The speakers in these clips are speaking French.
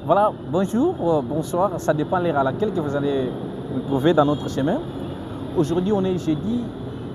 Voilà, bonjour, bonsoir, ça dépend l'heure à laquelle que vous allez vous trouver dans notre chemin. Aujourd'hui, on est jeudi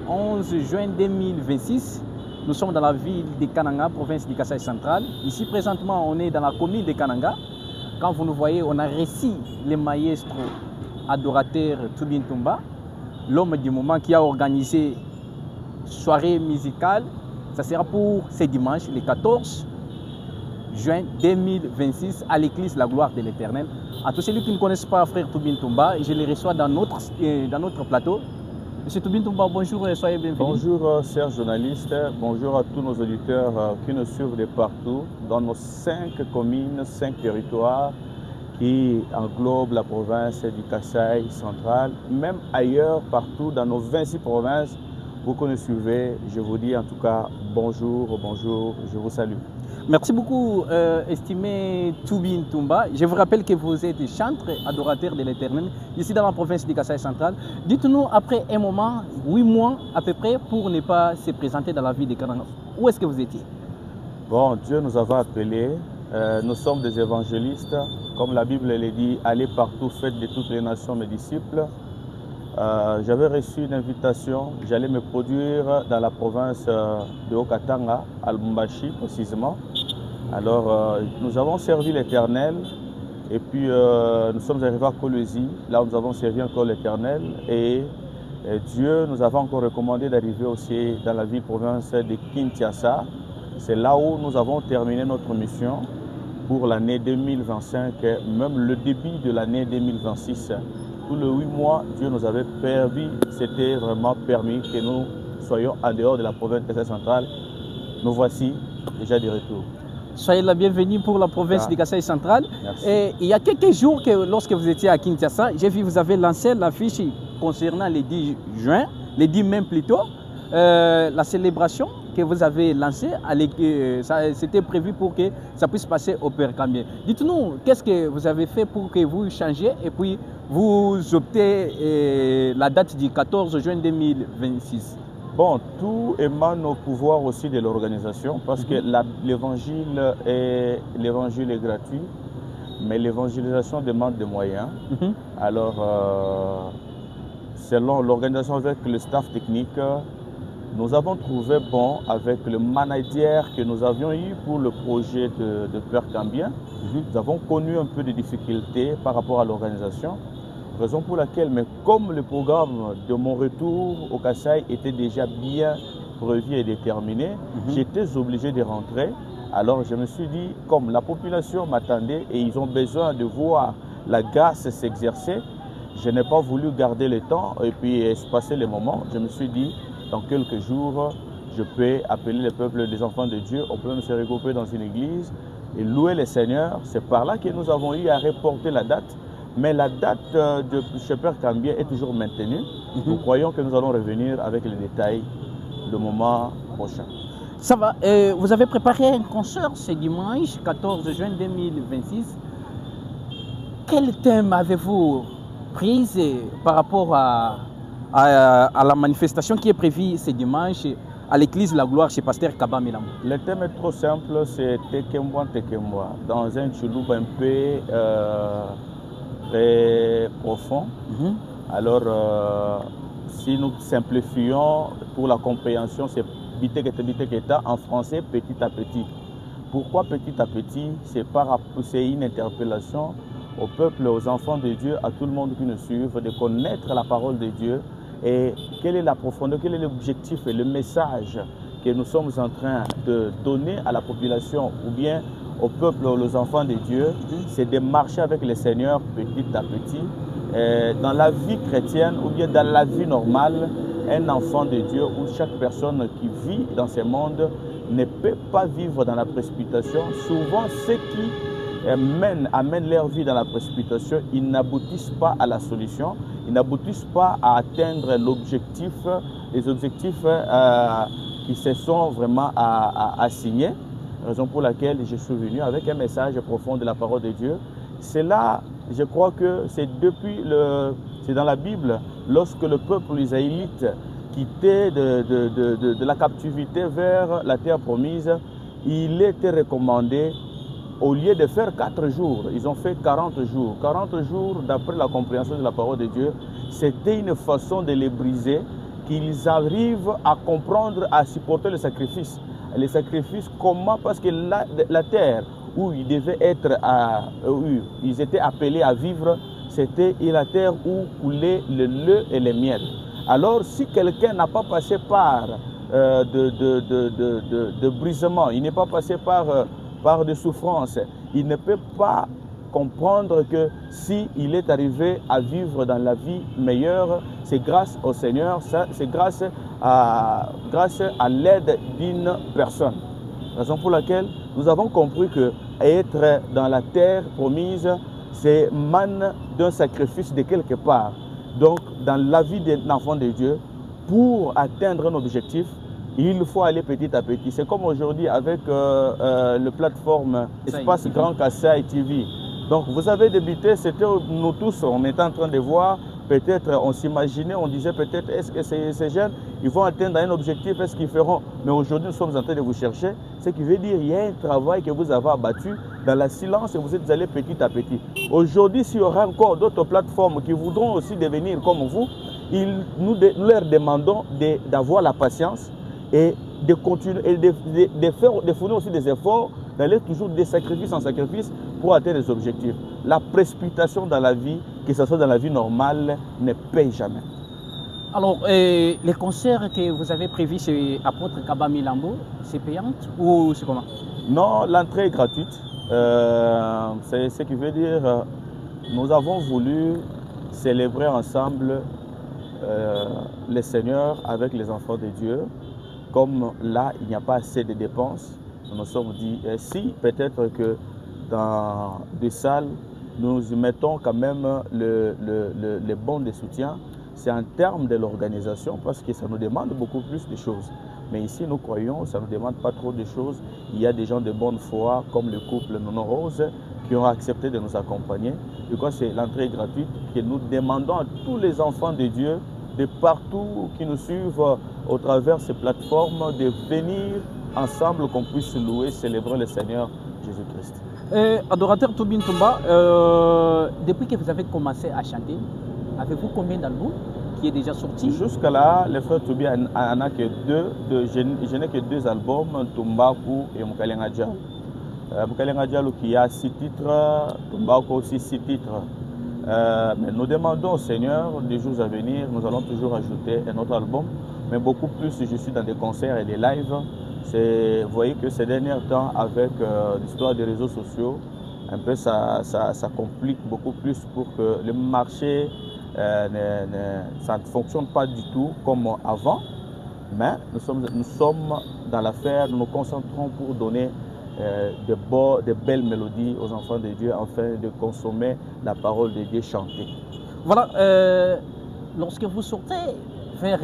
11 juin 2026. Nous sommes dans la ville de Kananga, province du Kasaï central. Ici, présentement, on est dans la commune de Kananga. Quand vous nous voyez, on a reçu le maestro adorateur Toubin Toumba, l'homme du moment qui a organisé soirée musicale. Ça sera pour ce dimanche, le 14 juin 2026, à l'église La Gloire de l'Éternel. À tous ceux qui ne connaissent pas frère Toubin Toumba, je les reçois dans notre plateau. Monsieur Toubin Toumba, bonjour et soyez bienvenue. Bonjour, chers journalistes, bonjour à tous nos auditeurs qui nous suivent de partout, dans nos 5 communes, 5 territoires qui englobent la province du Kasaï central, même ailleurs, partout, dans nos 26 provinces. Vous qui nous suivez, je vous dis en tout cas bonjour, bonjour, je vous salue. Merci beaucoup, estimé Toubin Toumba. Je vous rappelle que vous êtes chantre, adorateur de l'Éternel, ici dans la province du Kasaï central. Dites-nous, après un moment, 8 mois à peu près, pour ne pas se présenter dans la ville de Kananga, où est-ce que vous étiez? Bon, Dieu nous avait appelés, nous sommes des évangélistes. Comme la Bible le dit, allez partout, faites de toutes les nations mes disciples. J'avais reçu une invitation, j'allais me produire dans la province de Haut-Katanga, à Lubumbashi précisément. Alors nous avons servi l'Éternel et puis nous sommes arrivés à Kolwezi, là où nous avons servi encore l'Éternel et Dieu nous avait encore recommandé d'arriver aussi dans la ville-province de Kinshasa. C'est là où nous avons terminé notre mission pour l'année 2025, même le début de l'année 2026. Tous les 8 mois, Dieu nous avait permis, c'était vraiment permis que nous soyons en dehors de la province de centrale. Nous voici déjà de retour. Soyez la bienvenue pour la province du Kasaï central. Merci. Et il y a quelques jours, lorsque vous étiez à Kinshasa, j'ai vu que vous avez lancé l'affiche concernant le 10 juin, le 10 mai plutôt, la célébration que vous avez lancée, c'était prévu pour que ça puisse passer au Père Cambien. Dites-nous, qu'est-ce que vous avez fait pour que vous changiez et puis vous optez la date du 14 juin 2026? Bon, tout émane au pouvoir aussi de l'organisation parce que l'évangile est gratuit, mais l'évangélisation demande des moyens. Alors, selon l'organisation avec le staff technique, nous avons trouvé bon avec le manager que nous avions eu pour le projet de Père Cambien. Nous avons connu un peu de difficultés par rapport à l'organisation. Raison pour laquelle, mais comme le programme de mon retour au Kasaï était déjà bien prévu et déterminé, j'étais obligé de rentrer. Alors je me suis dit, comme la population m'attendait et ils ont besoin de voir la grâce s'exercer, je n'ai pas voulu garder le temps et puis espacer les moments. Je me suis dit, dans quelques jours, je peux appeler le peuple des enfants de Dieu, on peut se regrouper dans une église et louer le Seigneur. C'est par là que nous avons eu à reporter la date. Mais la date de chez Père Cambien est toujours maintenue. Nous croyons que nous allons revenir avec les détails le moment prochain. Ça va. Vous avez préparé un concert ce dimanche 14 juin 2026. Quel thème avez-vous pris par rapport à la manifestation qui est prévue ce dimanche à l'église La Gloire chez Pasteur Kaba Milam? Le thème est trop simple, c'est Tekemwa Tekemwa, dans un tchouloub un peu très profond. Alors, si nous simplifions pour la compréhension, c'est Biteketa en français, petit à petit. Pourquoi petit à petit? C'est une interpellation au peuple, aux enfants de Dieu, à tout le monde qui nous suit, de connaître la parole de Dieu et quelle est la profondeur, quel est l'objectif et le message que nous sommes en train de donner à la population ou bien au peuple, aux enfants de Dieu, c'est de marcher avec le Seigneur petit à petit. Dans la vie chrétienne ou bien dans la vie normale, un enfant de Dieu ou chaque personne qui vit dans ce monde ne peut pas vivre dans la précipitation. Souvent, ceux qui amènent leur vie dans la précipitation, ils n'aboutissent pas à la solution, ils n'aboutissent pas à atteindre l'objectif, les objectifs qui se sont vraiment assignés. Raison pour laquelle je suis venu avec un message profond de la parole de Dieu. C'est là, je crois que c'est c'est dans la Bible, lorsque le peuple israélite quittait de la captivité vers la terre promise, il était recommandé au lieu de faire 4 jours, ils ont fait 40 jours. 40 jours, d'après la compréhension de la parole de Dieu, c'était une façon de les briser, qu'ils arrivent à comprendre, à supporter le sacrifice. Les sacrifices, comment? Parce que la terre où ils devaient être, où ils étaient appelés à vivre, c'était la terre où coulait le lait et le miel. Alors, si quelqu'un n'a pas passé par de brisement, il n'est pas passé par des souffrances, il ne peut pas comprendre que s'il est arrivé à vivre dans la vie meilleure, c'est grâce au Seigneur, c'est grâce à l'aide d'une personne. Raison pour laquelle nous avons compris que être dans la terre promise, c'est manne d'un sacrifice de quelque part. Donc, dans la vie d'un enfant de Dieu, pour atteindre un objectif, il faut aller petit à petit. C'est comme aujourd'hui avec la plateforme Espace Grand Kassai TV. Donc, vous avez débuté, c'était nous tous, on était en train de voir, peut-être on s'imaginait, on disait peut-être est-ce que ces jeunes, ils vont atteindre un objectif, est-ce qu'ils feront? Mais aujourd'hui, nous sommes en train de vous chercher. Ce qui veut dire qu'il y a un travail que vous avez abattu dans le silence et vous êtes allés petit à petit. Aujourd'hui, s'il y aura encore d'autres plateformes qui voudront aussi devenir comme vous, nous leur demandons d'avoir la patience et de continuer et de fournir aussi des efforts, d'aller toujours de sacrifice en sacrifice pour atteindre les objectifs. La précipitation dans la vie, que ce soit dans la vie normale, ne paye jamais. Alors, les concerts que vous avez prévus chez Apôtre Kaba Milambo, c'est payant ou c'est comment? Non, l'entrée est gratuite. C'est ce qui veut dire nous avons voulu célébrer ensemble le Seigneur avec les enfants de Dieu. Comme là, il n'y a pas assez de dépenses, nous nous sommes dit, si peut-être que dans des salles, nous mettons quand même les bons de soutien, c'est en termes de l'organisation parce que ça nous demande beaucoup plus de choses. Mais ici, nous croyons, ça ne nous demande pas trop de choses. Il y a des gens de bonne foi, comme le couple Nono Rose, qui ont accepté de nous accompagner. Du coup, c'est l'entrée gratuite que nous demandons à tous les enfants de Dieu de partout qui nous suivent au travers de ces plateformes de venir ensemble qu'on puisse louer, célébrer le Seigneur Jésus-Christ. Adorateur Tobin Toumba, depuis que vous avez commencé à chanter, avez-vous combien d'albums qui est déjà sorti? Jusqu'à là, le frère Toubi en a que je n'ai que 2 albums, Tumbaku et Mukalenga Diallo. Mukalenga Diallo qui a 6 titres, Tumbaku aussi 6 titres. Mais nous demandons au Seigneur, des jours à venir, nous allons toujours ajouter un autre album. Mais beaucoup plus, je suis dans des concerts et des lives. Vous voyez que ces derniers temps, avec l'histoire des réseaux sociaux, un peu ça complique beaucoup plus pour que le marché, ça ne fonctionne pas du tout comme avant. Mais nous sommes dans l'affaire, nous nous concentrons pour donner de belles mélodies aux enfants de Dieu afin de consommer la parole de Dieu chantée. Voilà, lorsque vous sortez vers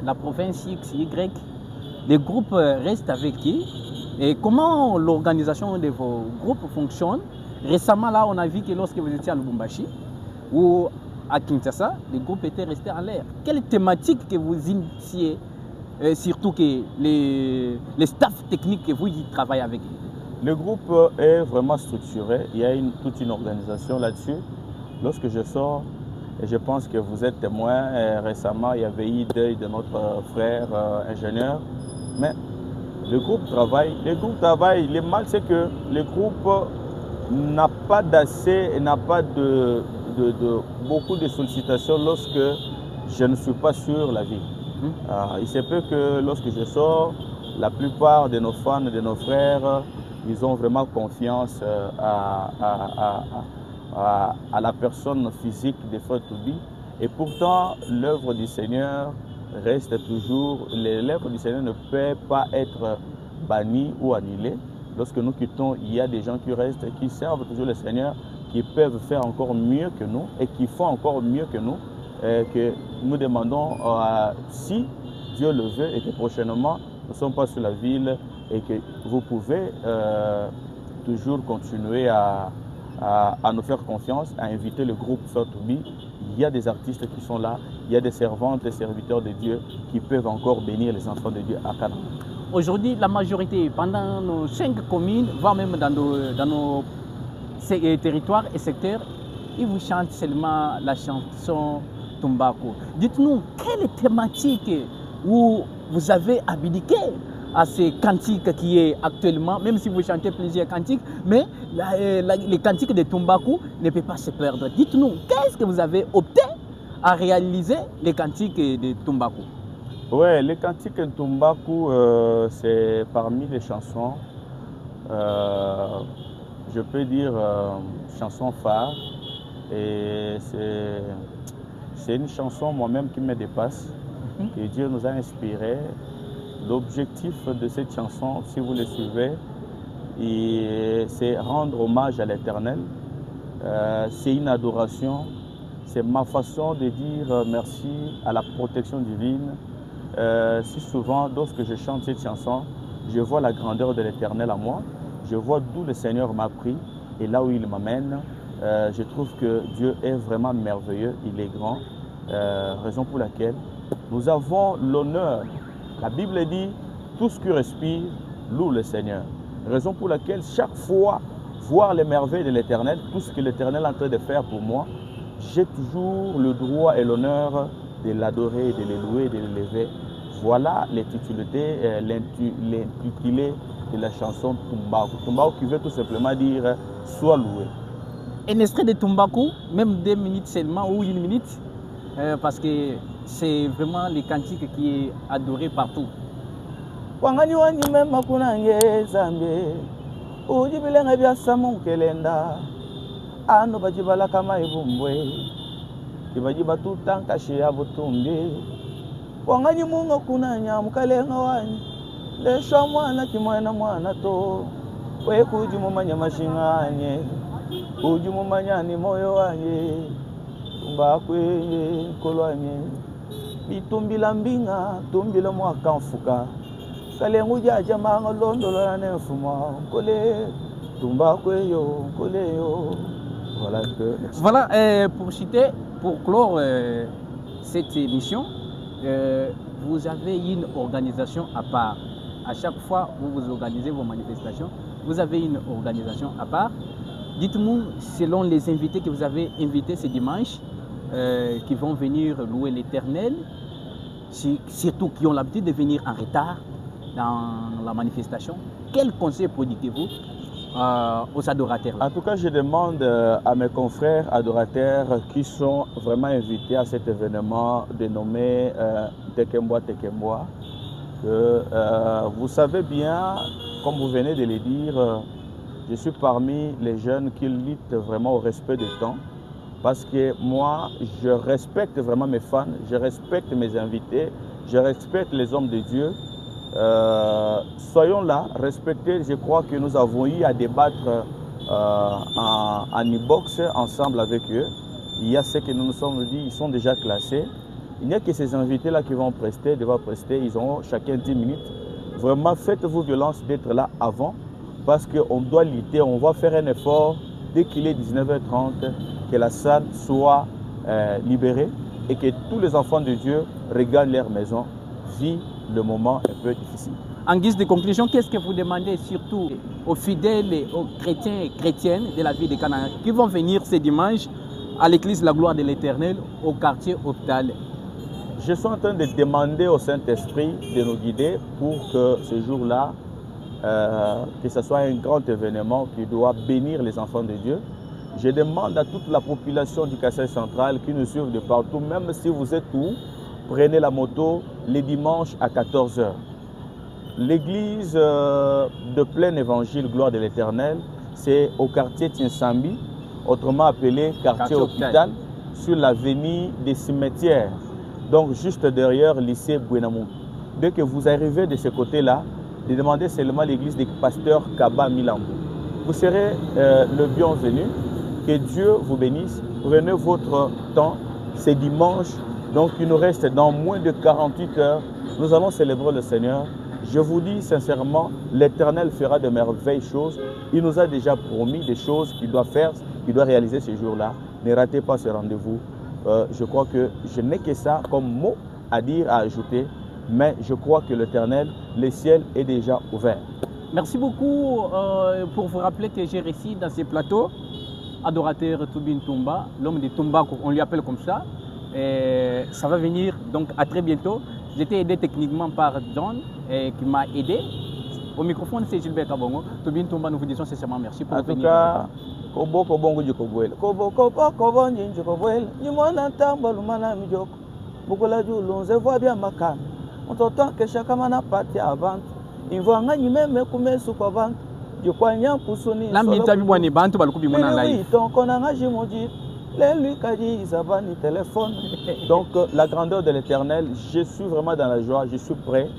la province X, Y, les groupes restent avec qui? Et comment l'organisation de vos groupes fonctionne? Récemment, là, on a vu que lorsque vous étiez à Lubumbashi ou à Kinshasa, les groupes étaient restés en l'air. Quelle thématique que vous initiez, surtout que les staffs techniques que vous y travaillez avec? Le groupe est vraiment structuré. Il y a toute une organisation là-dessus. Lorsque je sors, et je pense que vous êtes témoin, récemment, il y avait eu deuil de notre frère ingénieur. Mais le groupe travaille. Le mal, c'est que le groupe n'a pas d'assez, n'a pas de beaucoup de sollicitations lorsque je ne suis pas sur la vie. Il se peut que lorsque je sors, la plupart de nos fans, de nos frères, ils ont vraiment confiance à la personne physique de Frère Toubi. Et pourtant, l'œuvre du Seigneur reste toujours, l'œuvre du Seigneur ne peut pas être bannie ou annulée. Lorsque nous quittons, il y a des gens qui restent, qui servent toujours le Seigneur, qui peuvent faire encore mieux que nous et qui font encore mieux que nous. Que nous demandons si Dieu le veut et que prochainement, nous ne sommes pas sur la ville et que vous pouvez toujours continuer à nous faire confiance, à inviter le groupe Frère Toubi. Il y a des artistes qui sont là, il y a des servantes et serviteurs de Dieu qui peuvent encore bénir les enfants de Dieu à Canaan. aujourd'hui, la majorité, pendant nos 5 communes, voire même dans nos territoires et secteurs, ils vous chantent seulement la chanson Tumbako. Dites-nous, quelle thématique où vous avez abdiqué à ces cantiques qui est actuellement, même si vous chantez plusieurs cantiques, mais les cantiques de Tumbako ne peuvent pas se perdre. Dites-nous, qu'est-ce que vous avez opté à réaliser les cantiques de Tumbako? Oui, les cantiques de Tumbako, c'est parmi les chansons, je peux dire, chansons phares. Et c'est une chanson moi-même qui me dépasse, que Dieu nous a inspiré. L'objectif de cette chanson, si vous le suivez, c'est rendre hommage à l'Éternel. C'est une adoration. C'est ma façon de dire merci à la protection divine. Si souvent, lorsque je chante cette chanson, je vois la grandeur de l'Éternel à moi. Je vois d'où le Seigneur m'a pris et là où il m'amène. Je trouve que Dieu est vraiment merveilleux, il est grand, raison pour laquelle nous avons l'honneur. La Bible dit, tout ce qui respire, loue le Seigneur. Raison pour laquelle chaque fois, voir les merveilles de l'Éternel, tout ce que l'Éternel est en train de faire pour moi, j'ai toujours le droit et l'honneur de l'adorer, de le louer, de l'élever. Voilà l'intitulé de la chanson Tumbako. Tumbako qui veut tout simplement dire « Sois loué ». Un extrait de Tumbako, même 2 minutes seulement ou 1 minute, parce que c'est vraiment les cantiques qui est adoré partout. Wangani wanyi mema kunange zambe ujibilenga bya samu kelenda ano bajibala kama ibumbwe kibajiba tutanka shia butumbi wangani mungo kunanya mukalenga wanyi lesha mwana kimwana mwana to we kujimumanya mashinganye ujimumanya ni moyo wanye Tumbako kolwanye bitumbila mbinga tumbila mwaka mfuka kalengu jaja manga londolo na nefuma kole Tumbako yo kole yo. Voilà un peu. Voilà, pour citer, pour clore cette émission, vous avez une organisation à part. À chaque fois où vous organisez vos manifestations, vous avez une organisation à part. Dites-nous, selon les invités que vous avez invités ce dimanche, qui vont venir louer l'Éternel, surtout qui ont l'habitude de venir en retard dans la manifestation, quel conseil prodiguez-vous aux adorateurs? En tout cas, je demande à mes confrères adorateurs qui sont vraiment invités à cet événement dénommé Tekemboa Tekemboa, que vous savez bien, comme vous venez de le dire, je suis parmi les jeunes qui luttent vraiment au respect du temps. Parce que moi, je respecte vraiment mes fans, je respecte mes invités, je respecte les hommes de Dieu. Soyons là, respectez. Je crois que nous avons eu à débattre en e-box ensemble avec eux. Il y a ce que nous nous sommes dit, ils sont déjà classés. Il n'y a que ces invités-là qui vont prester, devoir prester. Ils auront chacun 10 minutes. Vraiment, faites-vous violence d'être là avant parce qu'on doit lutter, on va faire un effort dès qu'il est 19h30. Que la salle soit libérée et que tous les enfants de Dieu regagnent leur maison, vivent le moment un peu difficile. En guise de conclusion, qu'est-ce que vous demandez surtout aux fidèles et aux chrétiens et chrétiennes de la ville de Canaan qui vont venir ce dimanche à l'église La Gloire de l'Éternel au quartier Hôpital? Je suis en train de demander au Saint-Esprit de nous guider pour que ce jour-là, que ce soit un grand événement qui doit bénir les enfants de Dieu. Je demande à toute la population du Kassai central qui nous suivent de partout, même si vous êtes où, prenez la moto les dimanches à 14h. L'église de plein évangile, Gloire de l'Éternel, c'est au quartier Tinsambi, autrement appelé quartier Hôpital, sur l'avenue des Cimetières, donc juste derrière le lycée Buenamou. Dès que vous arrivez de ce côté-là, demandez seulement l'église du pasteur Kaba Milambo. Vous serez le bienvenu. Que Dieu vous bénisse. Prenez votre temps. C'est dimanche, donc il nous reste dans moins de 48 heures. Nous allons célébrer le Seigneur. Je vous dis sincèrement, l'Éternel fera de merveilleuses choses. Il nous a déjà promis des choses qu'il doit faire, qu'il doit réaliser ce jour-là. Ne ratez pas ce rendez-vous. Je crois que je n'ai que ça comme mot à dire, à ajouter. mais je crois que l'Éternel, le ciel est déjà ouvert. Merci beaucoup pour vous rappeler que j'ai réussi dans ces plateaux, adorateur Toubin Toumba, l'homme de Toumba, on lui appelle comme ça. Et ça va venir donc à très bientôt. J'étais aidé techniquement par John qui m'a aidé. Au microphone, c'est Gilbert Kabongo. Toubin Toumba, nous vous disons sincèrement merci pour venir. En tout cas, Kobo Kobongo Djokobuel. Kobo Kobo Kobo Djokobuel. Nimona Tamba Lumana Mijok. Bukola Djoulon, je vois bien ma canne. On t'entend que chacun m'a parti avant. Il voit un animé, mais comme sous quoi vente. Je crois qu'il y a un poussoni. La mita bibo ni bantu balukubi mona live. Oui, donc on a un jimoji. Les lui qui dit ils avaient un téléphone. Donc la grandeur de l'Éternel, je suis vraiment dans la joie. Je suis prêt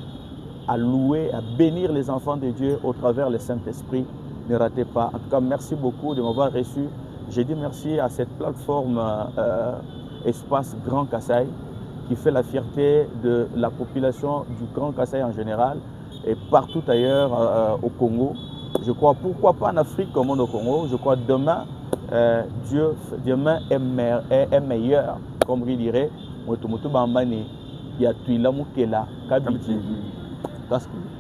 à louer, à bénir les enfants de Dieu au travers le Saint-Esprit. Ne ratez pas. En tout cas, merci beaucoup de m'avoir reçu. J'ai dit merci à cette plateforme Espace Grand Kasaï qui fait la fierté de la population du Grand Kasaï en général et partout ailleurs au Congo. Je crois, pourquoi pas en Afrique comme au Congo. Je crois demain, demain est meilleur, comme il dirait. Il y a tout là, Kabiti. That's good.